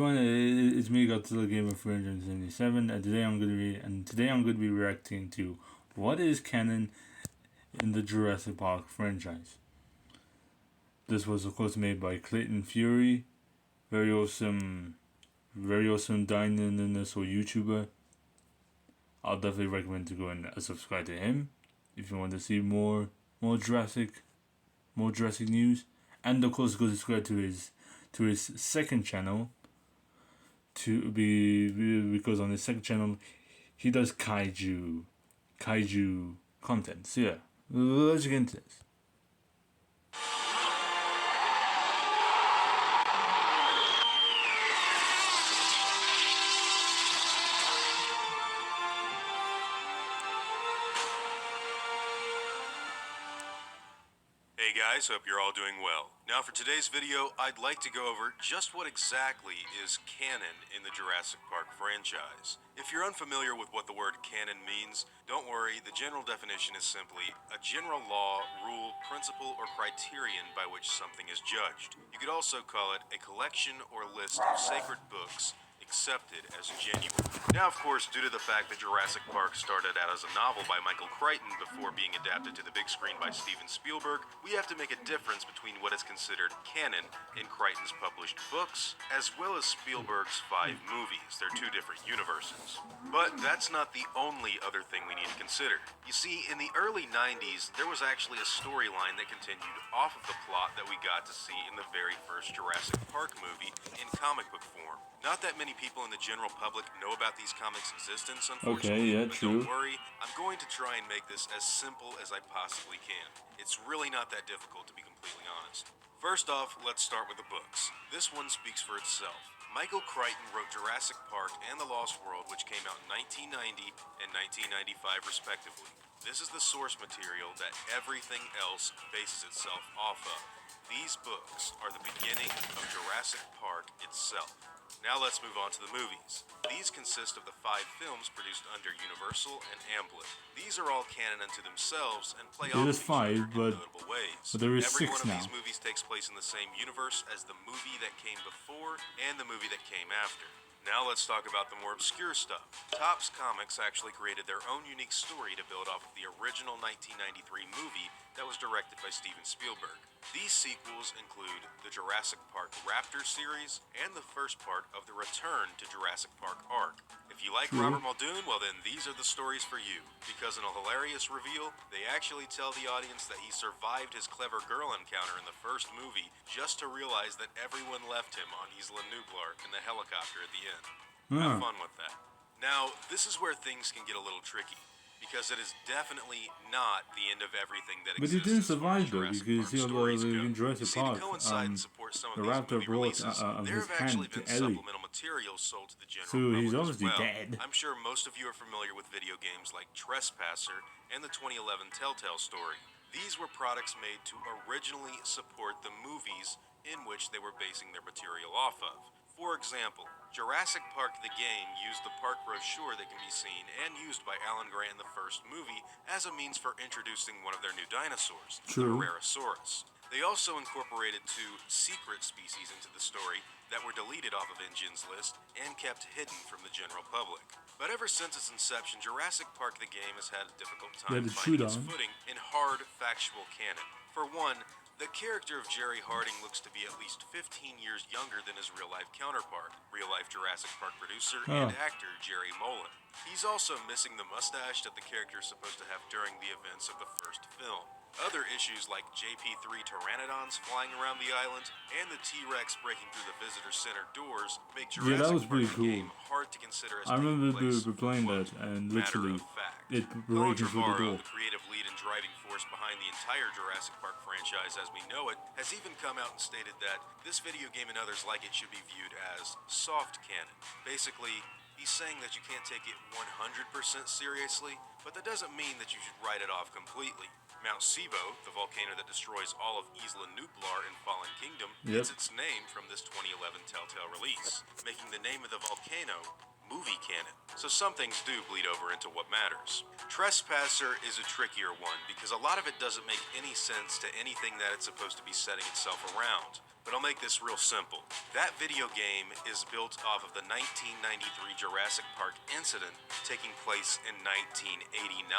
It's me, Godzilla Gamer 477, and today I'm gonna be reacting to what is canon in the Jurassic Park franchise. This was of course made by Clayton Fury, very awesome dinosaur YouTuber. I'll definitely recommend to go and subscribe to him if you want to see more Jurassic news, and of course go subscribe to his second channel because on his second channel he does kaiju content. So yeah, let's get into this. Hey guys, hope you're all doing well. Now for today's video, I'd like to go over just what exactly is canon in the Jurassic Park franchise. If you're unfamiliar with what the word canon means, don't worry, the general definition is simply a general law, rule, principle, or criterion by which something is judged. You could also call it a collection or list of sacred books accepted as genuine. Now, of course, due to the fact that Jurassic Park started out as a novel by Michael Crichton before being adapted to the big screen by Steven Spielberg, we have to make a difference between what is considered canon in Crichton's published books, as well as Spielberg's 5 movies. They're 2 different universes. But that's not the only other thing we need to consider. You see, in the early 90s, there was actually a storyline that continued off of the plot that we got to see in the very first Jurassic Park movie in comic book form. Not that many people in the general public know about these comics' existence, unfortunately, Okay, yeah, but true. don't worry, I'm going to try and make this as simple as I possibly can. It's really not that difficult, to be completely honest. First off, let's start with the books. This one speaks for itself. Michael Crichton wrote Jurassic Park and The Lost World, which came out in 1990 and 1995 respectively. This is the source material that everything else bases itself off of. These books are the beginning of Jurassic Park itself. Now let's move on to the movies. These consist of the 5 films produced under Universal and Amblin. These are all canon unto themselves and play off It is of each other 5, but in notable ways. there is Every 6 one of now. these movies takes place in the same universe as the movie that came before and the movie that came after. Now let's talk about the more obscure stuff. Topps Comics actually created their own unique story to build off of the original 1993 movie that was directed by Steven Spielberg. These sequels include the Jurassic Park Raptor series and the first part of the Return to Jurassic Park arc. If you like Robert Muldoon, well then these are the stories for you, because in a hilarious reveal, they actually tell the audience that he survived his clever girl encounter in the first movie just to realize that everyone left him on Isla Nublar in the helicopter at the end. Have fun with that. Now, this is where things can get a little tricky, because it is definitely not the end of everything that But he exists didn't as far as survive though, Jurassic because Park stories go. in You Jurassic see, to Park, coincide and support some of the these raptor movie brought releases, there his have actually hand to been Ellie, supplemental materials sold to the general so he's public as obviously well. dead. I'm sure most of you are familiar with video games like Trespasser and the 2011 Telltale story. These were products made to originally support the movies in which they were basing their material off of. For example, Jurassic Park the game used the park brochure that can be seen and used by Alan Grant in the first movie as a means for introducing one of their new dinosaurs, the True. Herrerasaurus. They also incorporated 2 secret species into the story that were deleted off of InGen's list and kept hidden from the general public. But ever since its inception, Jurassic Park the game has had a difficult time The finding its shootout. footing in hard, factual canon. For one, the character of Jerry Harding looks to be at least 15 years younger than his real-life counterpart, real-life Jurassic Park producer and actor Jerry Molen. He's also missing the mustache that the character is supposed to have during the events of the first film. Other issues like JP3 pteranodons flying around the island and the T-Rex breaking through the visitor center doors make Yeah, that Jurassic was Park pretty the cool. game hard to consider as I taking remember place. playing Quote, that, and matter literally, of fact. it Colin breaking through the Trevorrow, door. the creative lead and driving force behind the entire Jurassic Park franchise as we know it, has even come out and stated that this video game and others like it should be viewed as soft canon. Basically, he's saying that you can't take it 100% seriously, but that doesn't mean that you should write it off completely. Mount Sibo, the volcano that destroys all of Isla Nublar in Fallen Kingdom, gets its name from this 2011 Telltale release, making the name of the volcano movie canon. So some things do bleed over into what matters. Trespasser is a trickier one because a lot of it doesn't make any sense to anything that it's supposed to be setting itself around. but I'll make this real simple. That video game is built off of the 1993 Jurassic Park incident taking place in 1989.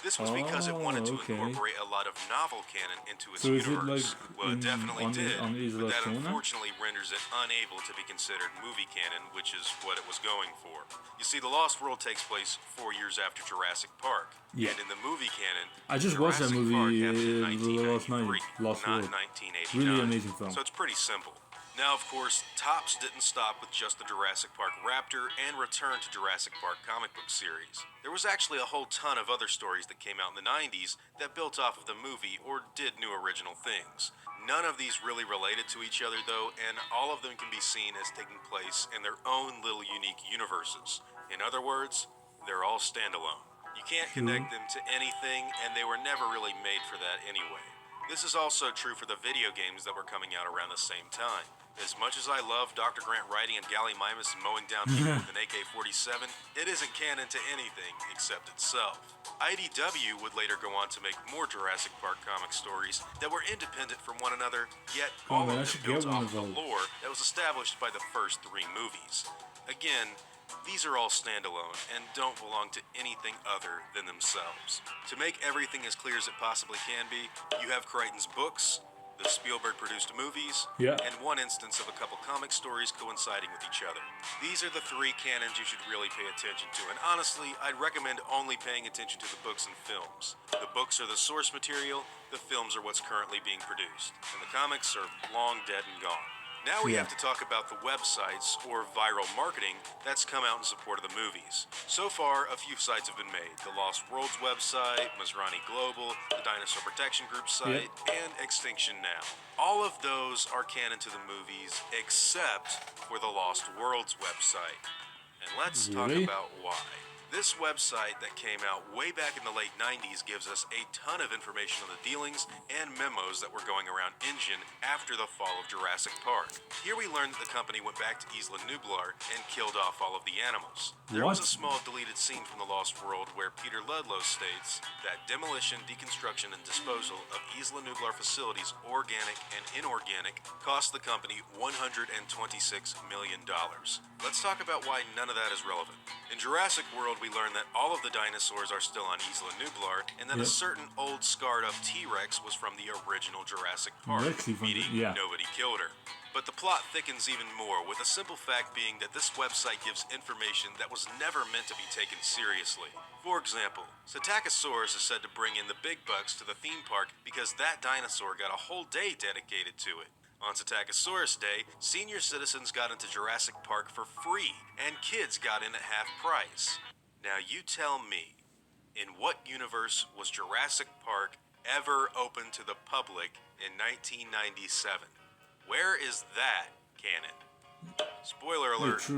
This was because it wanted to okay. incorporate a lot of novel canon into its So is it like universe. Well, it definitely did, on but Isla that Tuna? unfortunately renders it unable to be considered movie canon, which is what it was going for. You see, The Lost World takes place 4 years after Jurassic Park. Yeah. And in the movie canon, I just watched that Jurassic movie Park happened in last night, 1993, Lost not World. 1989. Really amazing film. So it's pretty simple. Now, of course, Topps didn't stop with just the Jurassic Park Raptor and returned to Jurassic Park comic book series. There was actually a whole ton of other stories that came out in the 90s that built off of the movie or did new original things. None of these really related to each other though, and all of them can be seen as taking place in their own little unique universes. In other words, they're all standalone. You can't connect them to anything, and they were never really made for that anyway. This is also true for the video games that were coming out around the same time. As much as I love Dr. Grant riding in Gallimimus and mowing down people with an AK-47, it isn't canon to anything except itself. IDW would later go on to make more Jurassic Park comic stories that were independent from one another, yet all of them built off of the lore that was established by the first 3 movies. Again, these are all standalone and don't belong to anything other than themselves. To make everything as clear as it possibly can be, you have Crichton's books, the Spielberg-produced movies, and one instance of a couple comic stories coinciding with each other. These are the 3 canons you should really pay attention to, and honestly, I'd recommend only paying attention to the books and films. The books are the source material, the films are what's currently being produced, and the comics are long dead and gone. Now we have to talk about the websites, or viral marketing, that's come out in support of the movies. So far, a few sites have been made. The Lost Worlds website, Masrani Global, the Dinosaur Protection Group site, and Extinction Now. All of those are canon to the movies, except for the Lost Worlds website. And let's talk about why. This website that came out way back in the late 90s gives us a ton of information on the dealings and memos that were going around InGen after the fall of Jurassic Park. Here we learned that the company went back to Isla Nublar and killed off all of the animals. There was a small deleted scene from The Lost World where Peter Ludlow states that demolition, deconstruction, and disposal of Isla Nublar facilities, organic and inorganic, cost the company $126 million. Let's talk about why none of that is relevant. In Jurassic World, we learn that all of the dinosaurs are still on Isla Nublar, and that a certain old scarred-up T-Rex was from the original Jurassic Park, meaning nobody killed her. But the plot thickens even more, with the simple fact being that this website gives information that was never meant to be taken seriously. For example, Psittacosaurus is said to bring in the big bucks to the theme park because that dinosaur got a whole day dedicated to it. On Psittacosaurus Day, senior citizens got into Jurassic Park for free, and kids got in at half price. Now you tell me, in what universe was Jurassic Park ever open to the public in 1997? Where is that canon? Spoiler alert,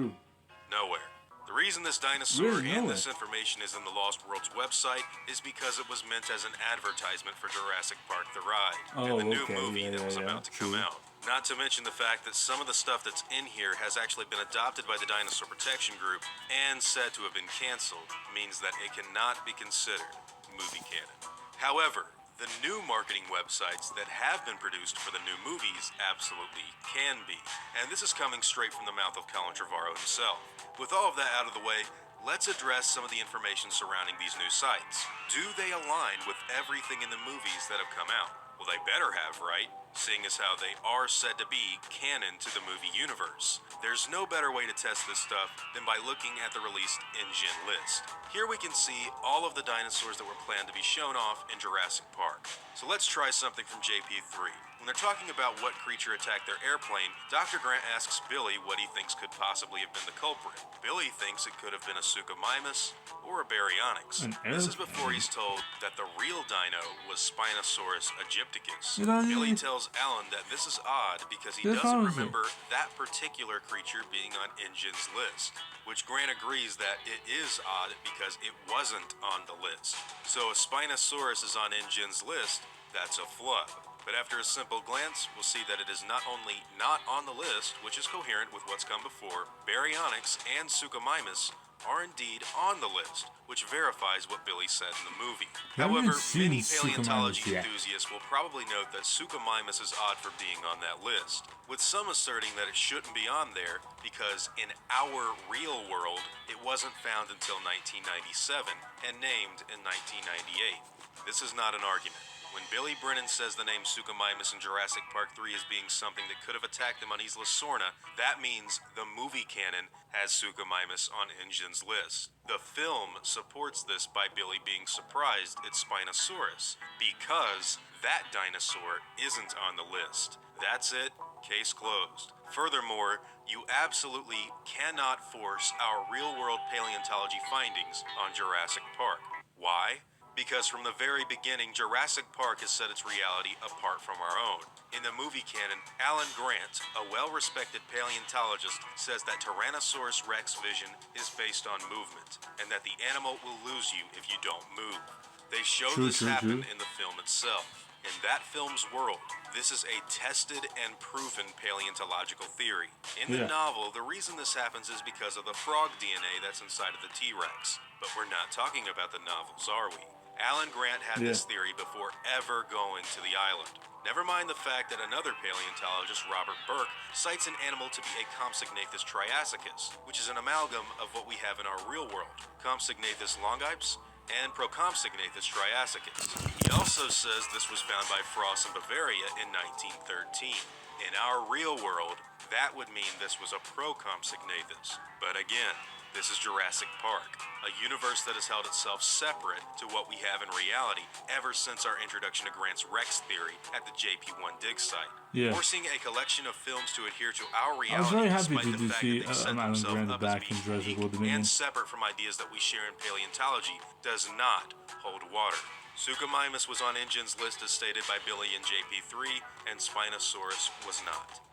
nowhere. The reason this dinosaur and this information is in the Lost Worlds website is because it was meant as an advertisement for Jurassic Park The Ride and the new movie that was about to come out. Not to mention the fact that some of the stuff that's in here has actually been adopted by the Dinosaur Protection Group and said to have been canceled, means that it cannot be considered movie canon. However, the new marketing websites that have been produced for the new movies absolutely can be. And this is coming straight from the mouth of Colin Trevorrow himself. With all of that out of the way, let's address some of the information surrounding these new sites. Do they align with everything in the movies that have come out? Well, they better have, right? Seeing as how they are said to be canon to the movie universe. There's no better way to test this stuff than by looking at the released InGen list. Here we can see all of the dinosaurs that were planned to be shown off in Jurassic Park. So let's try something from JP3. When they're talking about what creature attacked their airplane, Dr. Grant asks Billy what he thinks could possibly have been the culprit. Billy thinks it could have been a Suchomimus or a Baryonyx. This is before he's told that the real dino was Spinosaurus aegypticus. Billy tells Alan that this is odd because he doesn't remember that particular creature being on InGen's list, which Grant agrees that it is odd because it wasn't on the list. So if Spinosaurus is on InGen's list, that's a flub. But after a simple glance, we'll see that it is not only not on the list, which is coherent with what's come before, Baryonyx and Suchomimus are indeed on the list, which verifies what Billy said in the movie. I haven't However, seen many Suchomimus paleontology yet. enthusiasts will probably note that Suchomimus is odd for being on that list, with some asserting that it shouldn't be on there because in our real world, it wasn't found until 1997 and named in 1998. This is not an argument. When Billy Brennan says the name Suchomimus in Jurassic Park 3 as being something that could have attacked them on Isla Sorna, that means the movie canon has Suchomimus on InGen's list. The film supports this by Billy being surprised it's Spinosaurus, because that dinosaur isn't on the list. That's it, case closed. Furthermore, you absolutely cannot force our real-world paleontology findings on Jurassic Park. Why? Because from the very beginning, Jurassic Park has set its reality apart from our own. In the movie canon, Alan Grant, a well-respected paleontologist, says that Tyrannosaurus Rex vision is based on movement, and that the animal will lose you if you don't move. They show this happen in the film itself. In that film's world, this is a tested and proven paleontological theory. In the novel, the reason this happens is because of the frog DNA that's inside of the T-Rex. But we're not talking about the novels, are we? Alan Grant had this theory before ever going to the island. Never mind the fact that another paleontologist, Robert Burke, cites an animal to be a Compsognathus triassicus, which is an amalgam of what we have in our real world, Compsognathus longips and Procompsognathus triassicus. He also says this was found by Frost in Bavaria in 1913. In our real world, that would mean this was a Procompsognathus. But again, this is Jurassic Park, a universe that has held itself separate to what we have in reality ever since our introduction to Grant's Rex theory at the JP1 dig site. Forcing a collection of films to adhere to our reality, I was very happy despite the fact see that they set Alan themselves Grant up as back in being Jurassic unique World Dominion. and separate from ideas that we share in paleontology, does not hold water. Suchomimus was on InGen's list as stated by Billy in JP3, and Spinosaurus was not.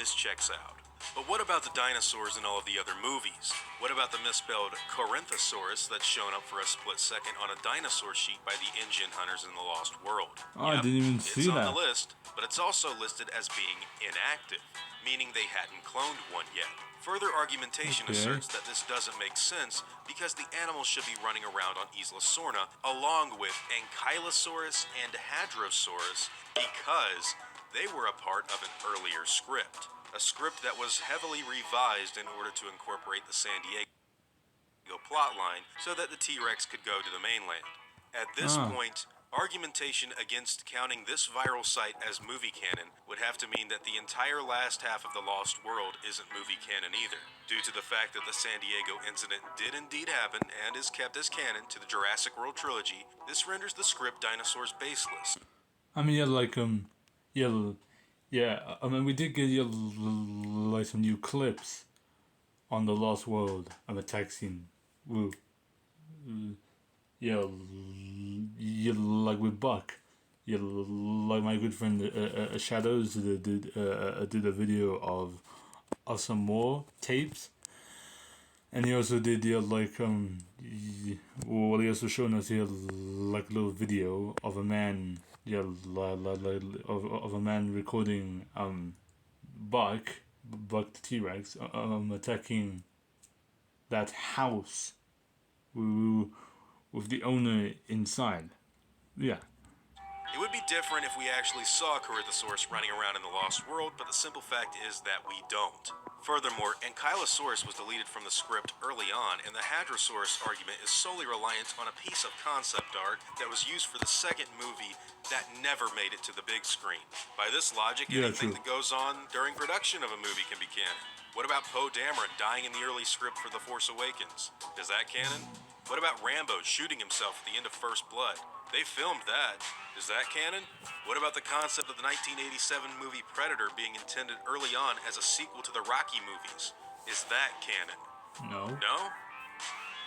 This checks out. But what about the dinosaurs in all of the other movies? What about the misspelled Corinthosaurus that's shown up for a split second on a dinosaur sheet by the InGen hunters in the Lost World? Oh, I didn't even see it's that. on the list, but it's also listed as being inactive, meaning they hadn't cloned one yet. Further argumentation asserts that this doesn't make sense because the animals should be running around on Isla Sorna along with Ankylosaurus and Hadrosaurus because they were a part of an earlier script. A script that was heavily revised in order to incorporate the San Diego plotline so that the T-Rex could go to the mainland. At this point, argumentation against counting this viral site as movie canon would have to mean that the entire last half of The Lost World isn't movie canon either. Due to the fact that the San Diego incident did indeed happen and is kept as canon to the Jurassic World trilogy, this renders the script dinosaurs baseless. I mean, I mean, we did get like some new clips on the Lost World of a tech scene. Like with Buck. Like my good friend Shadows did a video of some more tapes, and he also did he also showing us here like a little video of a man. Of a man recording Buck the T-Rex attacking that house with the owner inside. It would be different if we actually saw Corinthosaurus running around in the Lost World, but the simple fact is that we don't. Furthermore, Ankylosaurus was deleted from the script early on, and the Hadrosaurus argument is solely reliant on a piece of concept art that was used for the second movie that never made it to the big screen. By this logic, anything that goes on during production of a movie can be canon. What about Poe Dameron dying in the early script for The Force Awakens? Is that canon? What about Rambo shooting himself at the end of First Blood? They filmed that. Is that canon? What about the concept of the 1987 movie Predator being intended early on as a sequel to the Rocky movies? Is that canon? No. No?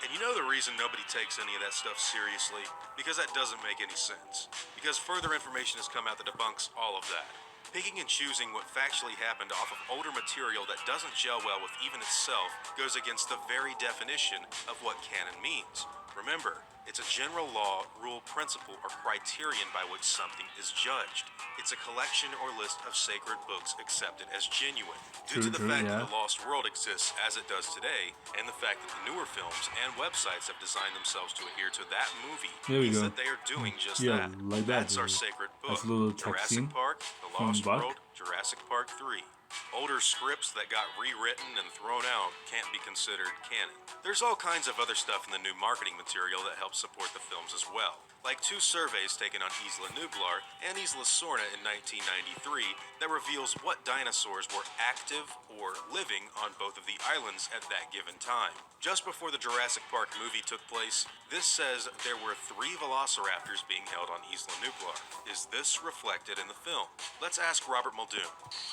And you know the reason nobody takes any of that stuff seriously? Because that doesn't make any sense. Because further information has come out that debunks all of that. Picking and choosing what factually happened off of older material that doesn't gel well with even itself goes against the very definition of what canon means. Remember, it's a general law, rule, principle, or criterion by which something is judged. It's a collection or list of sacred books accepted as genuine. Due to True, the true, fact that yeah. the Lost World exists as it does today, and the fact that the newer films and websites have designed themselves to adhere to that movie, There we means go. that they are doing just Yeah, that. like that. That's our sacred That's book. a little text Jurassic scene Park, The from Lost Buck. World, Jurassic Park 3. Older scripts that got rewritten and thrown out can't be considered canon. There's all kinds of other stuff in the new marketing material that helps support the films as well, like 2 surveys taken on Isla Nublar and Isla Sorna in 1993 that reveals what dinosaurs were active or living on both of the islands at that given time. Just before the Jurassic Park movie took place, this says there were 3 velociraptors being held on Isla Nublar. Is this reflected in the film? Let's ask Robert Muldoon.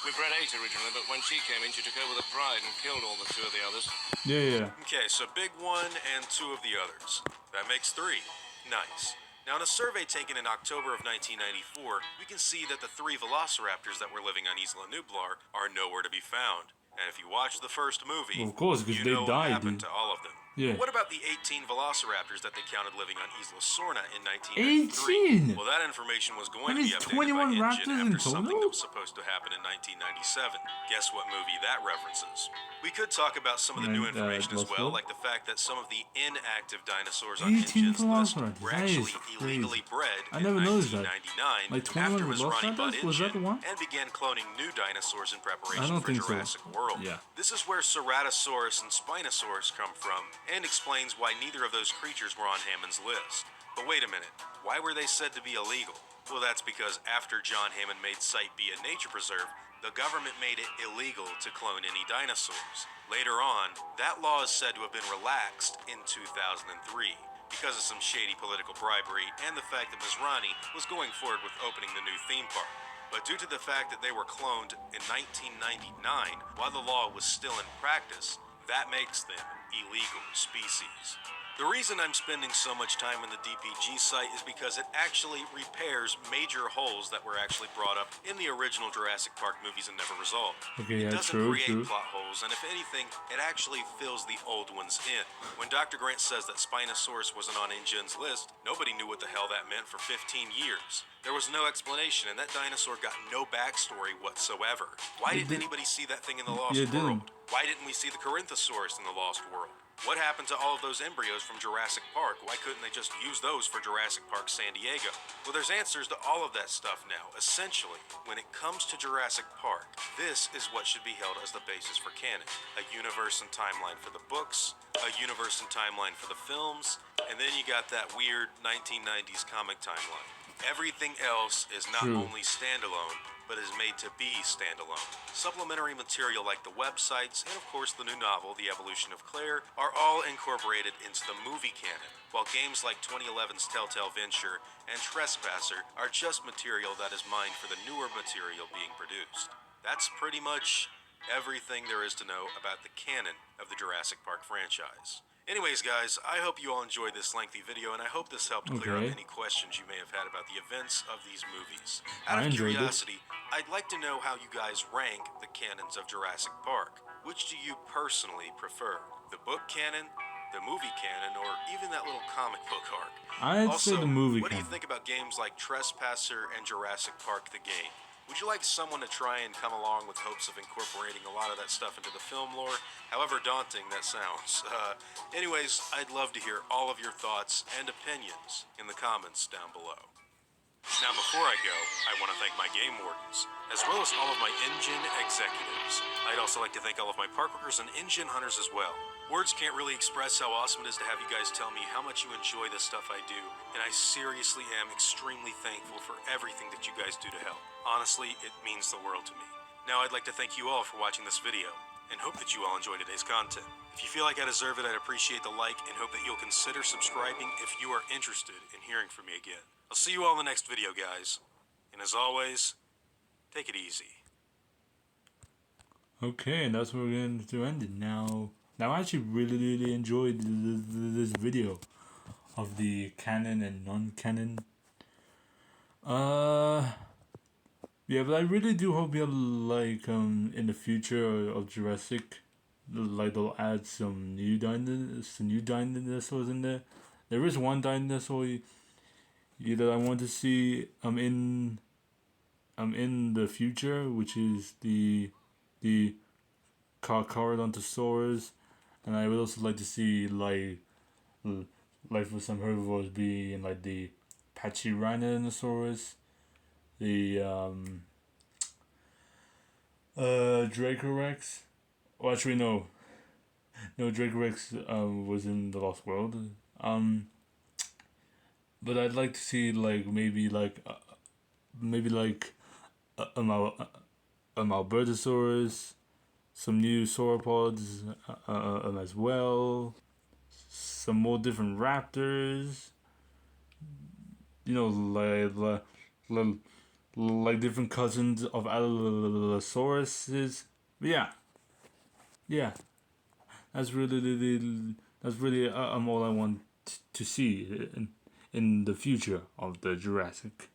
We bred 8 originally, but when she came in, she took over the pride and killed all the 2 of the others. Yeah. Okay, so big 1 and 2 of the others. That makes 3. Nice. Now, in a survey taken in October of 1994, we can see that the 3 velociraptors that were living on Isla Nublar are nowhere to be found. And if you watch the first movie, Well, of course, because you they know what died, happened dude. to all of them. Yeah. What about the 18 velociraptors that they counted living on Isla Sorna in 1993? 18? Well, that information was going That to be is updated 21 by raptors InGen in after something total? that was supposed to happen in 1997. Guess what movie that references? We could talk about some of the new And, information as Lost well, World? like the fact that some of the inactive dinosaurs on 18 InGen's list velociraptors. were That is actually crazy. illegally bred I in never noticed that. 1999 Like 21 after Masrani bought velociraptors? Was that the InGen one? and began cloning new dinosaurs in I preparation don't for think so. Jurassic World. Yeah. This is where Ceratosaurus and Spinosaurus come from, and explains why neither of those creatures were on Hammond's list. But wait a minute, why were they said to be illegal? Well, that's because after John Hammond made Site B a nature preserve, the government made it illegal to clone any dinosaurs. Later on, that law is said to have been relaxed in 2003 because of some shady political bribery and the fact that Masrani was going forward with opening the new theme park. But due to the fact that they were cloned in 1999, while the law was still in practice, that makes them illegal species. The reason I'm spending so much time on the DPG site is because it actually repairs major holes that were actually brought up in the original Jurassic Park movies and never resolved. Okay, It yeah, doesn't true, create true. plot holes, and if anything, it actually fills the old ones in. When Dr. Grant says that Spinosaurus wasn't on InGen's list, nobody knew what the hell that meant for 15 years. There was no explanation, and that dinosaur got no backstory whatsoever. Why didn't anybody see that thing in the Lost Yeah, it World? didn't. Why didn't we see the Corinthosaurus in the Lost World? What happened to all of those embryos from Jurassic Park? Why couldn't they just use those for Jurassic Park San Diego? Well, there's answers to all of that stuff now. Essentially, when it comes to Jurassic Park, this is what should be held as the basis for canon. A universe and timeline for the books, a universe and timeline for the films, and then you got that weird 1990s comic timeline. Everything else is not True. only standalone, but is made to be standalone. Supplementary material like the websites and of course the new novel, The Evolution of Claire, are all incorporated into the movie canon, while games like 2011's Telltale Venture and Trespasser are just material that is mined for the newer material being produced. That's pretty much everything there is to know about the canon of the Jurassic Park franchise. Anyways, guys, I hope you all enjoyed this lengthy video, and I hope this helped clear up Okay. any questions you may have had about the events of these movies. I Out of enjoyed it. curiosity, I'd like to know how you guys rank the canons of Jurassic Park. Which do you personally prefer? The book canon, the movie canon, or even that little comic book arc? I'd Also, say the movie what do you canon. think about games like Trespasser and Jurassic Park the game? Would you like someone to try and come along with hopes of incorporating a lot of that stuff into the film lore? However daunting that sounds. Anyways, I'd love to hear all of your thoughts and opinions in the comments down below. Now, before I go, I want to thank my game wardens, as well as all of my InGen executives. I'd also like to thank all of my park workers and InGen hunters as well. Words can't really express how awesome it is to have you guys tell me how much you enjoy the stuff I do, and I seriously am extremely thankful for everything that you guys do to help. Honestly, it means the world to me. Now, I'd like to thank you all for watching this video, and hope that you all enjoy today's content. If you feel like I deserve it, I'd appreciate the like, and hope that you'll consider subscribing if you are interested in hearing from me again. I'll see you all in the next video, guys. And as always, take it easy. Okay, and that's where we're going to end it. Now I actually really enjoyed this video of the canon and non-canon. Yeah, but I really do hope you like in the future of Jurassic, like they'll add some new dinosaurs in there. There is one dinosaur that I want to see in the future, which is the Carcharodontosaurus, and I would also like to see for some herbivores being like the Pachyrhinosaurus, the Dracorex. Well, actually, no, Dracorex was in the Lost World. But I'd like to see maybe like a Malbertosaurus, some new sauropods as well, some more different raptors. You know, like different cousins of Allosaurus. But yeah, that's really all I want to see in the future of the Jurassic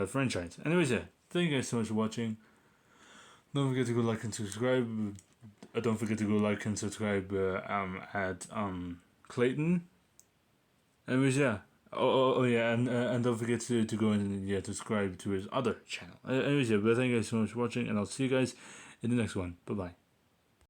franchise. Anyways, yeah, thank you guys so much for watching. Don't forget to go like and subscribe. Don't forget to go like and subscribe at Clayton. Anyways, yeah. Oh yeah, and don't forget to go and subscribe to his other channel. Anyways, yeah, but thank you guys so much for watching, and I'll see you guys in the next one. Bye bye.